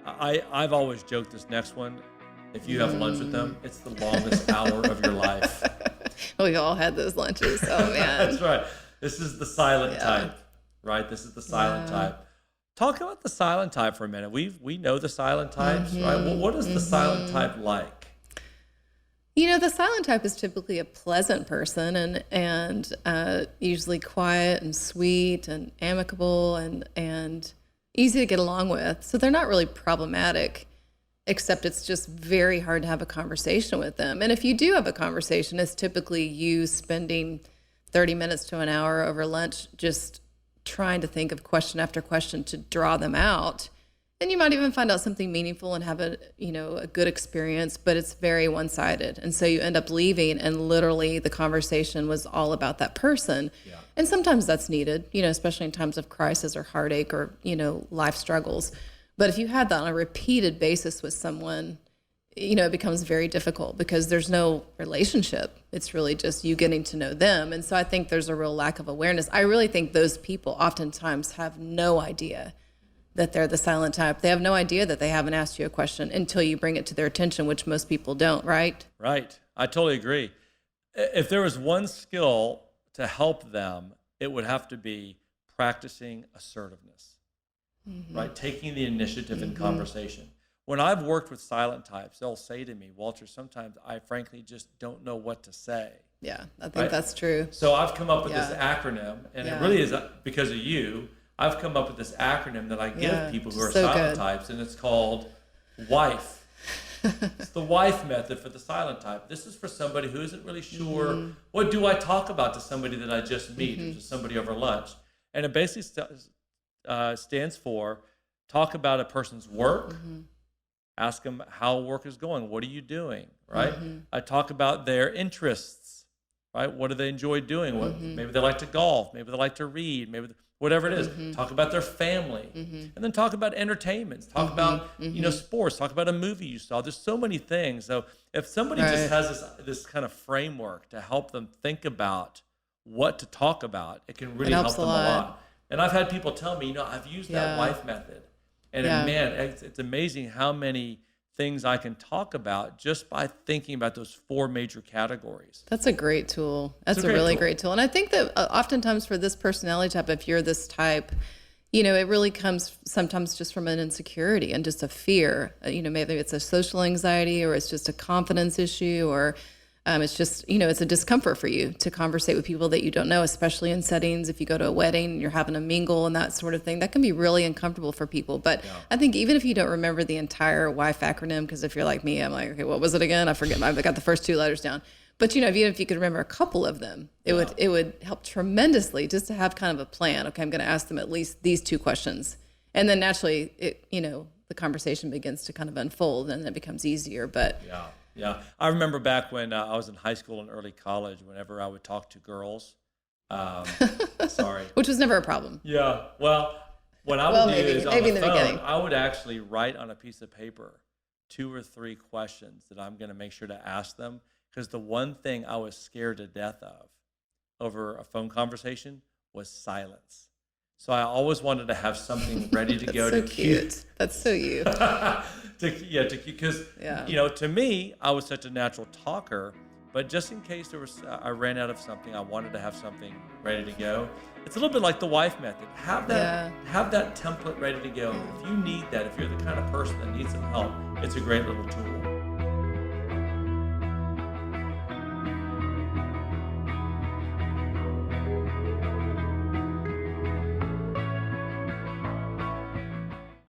I've always joked this next one. If you have lunch with them, it's the longest hour of your life. We all had those lunches. Oh man. That's right. This is the silent type, right? This is the silent type. Talk about the silent type for a minute. We know the silent types, right? Well, what is the silent type like? The silent type is typically a pleasant person and usually quiet and sweet and amicable and easy to get along with. So they're not really problematic, except it's just very hard to have a conversation with them. And if you do have a conversation, it's typically you spending 30 minutes to an hour over lunch just trying to think of question after question to draw them out. And you might even find out something meaningful and have a good experience, but it's very one-sided. And so you end up leaving and literally the conversation was all about that person. Yeah. And sometimes that's needed, especially in times of crisis or heartache or, life struggles. But if you had that on a repeated basis with someone, it becomes very difficult because there's no relationship. It's really just you getting to know them. And so I think there's a real lack of awareness. I really think those people oftentimes have no idea that they're the silent type. They have no idea that they haven't asked you a question until you bring it to their attention, which most people don't, right? Right. I totally agree. If there was one skill to help them, it would have to be practicing assertiveness, right? Taking the initiative in conversation. When I've worked with silent types, they'll say to me, Walter, sometimes I frankly just don't know what to say. Yeah, I think that's true. So I've come up with this acronym, and it really is because of you. I've come up with this acronym that I give people who are silent types, and it's called WIFE. It's the WIFE method for the silent type. This is for somebody who isn't really sure, what do I talk about to somebody that I just meet, or to somebody over lunch? And it basically stands for talk about a person's work, ask them how work is going, what are you doing, right? I talk about their interests, right? What do they enjoy doing? Maybe they like to golf, maybe they like to read, whatever it is. Talk about their family, and then talk about entertainment. Talk about sports. Talk about a movie you saw. There's so many things. So if somebody just has this kind of framework to help them think about what to talk about, it can really help them a lot. And I've had people tell me, I've used that WIFE method, and man, it's amazing how many things I can talk about just by thinking about those four major categories. That's a great tool. That's a really great tool. And I think that oftentimes for this personality type, if you're this type, it really comes sometimes just from an insecurity and just a fear. Maybe it's a social anxiety, or it's just a confidence issue, or it's just, it's a discomfort for you to conversate with people that you don't know, especially in settings. If you go to a wedding and you're having a mingle and that sort of thing, that can be really uncomfortable for people. But I think even if you don't remember the entire WIFE acronym, because if you're like me, I'm like, okay, what was it again? I forget. I got the first two letters down. But even if you could remember a couple of them, it would help tremendously just to have kind of a plan. Okay, I'm going to ask them at least these two questions, and then naturally, the conversation begins to kind of unfold, and it becomes easier. But yeah, I remember back when I was in high school and early college, whenever I would talk to girls, which was never a problem. Yeah, well, what I would do is on the phone, I would actually write on a piece of paper 2 or 3 questions that I'm going to make sure to ask them, because the one thing I was scared to death of over a phone conversation was silence. So I always wanted to have something ready to go. That's so cute. That's so you. Because to me, I was such a natural talker, but just in case I ran out of something, I wanted to have something ready to go. It's a little bit like the WIFE method. Have that template ready to go. If you need that, if you're the kind of person that needs some help, it's a great little tool.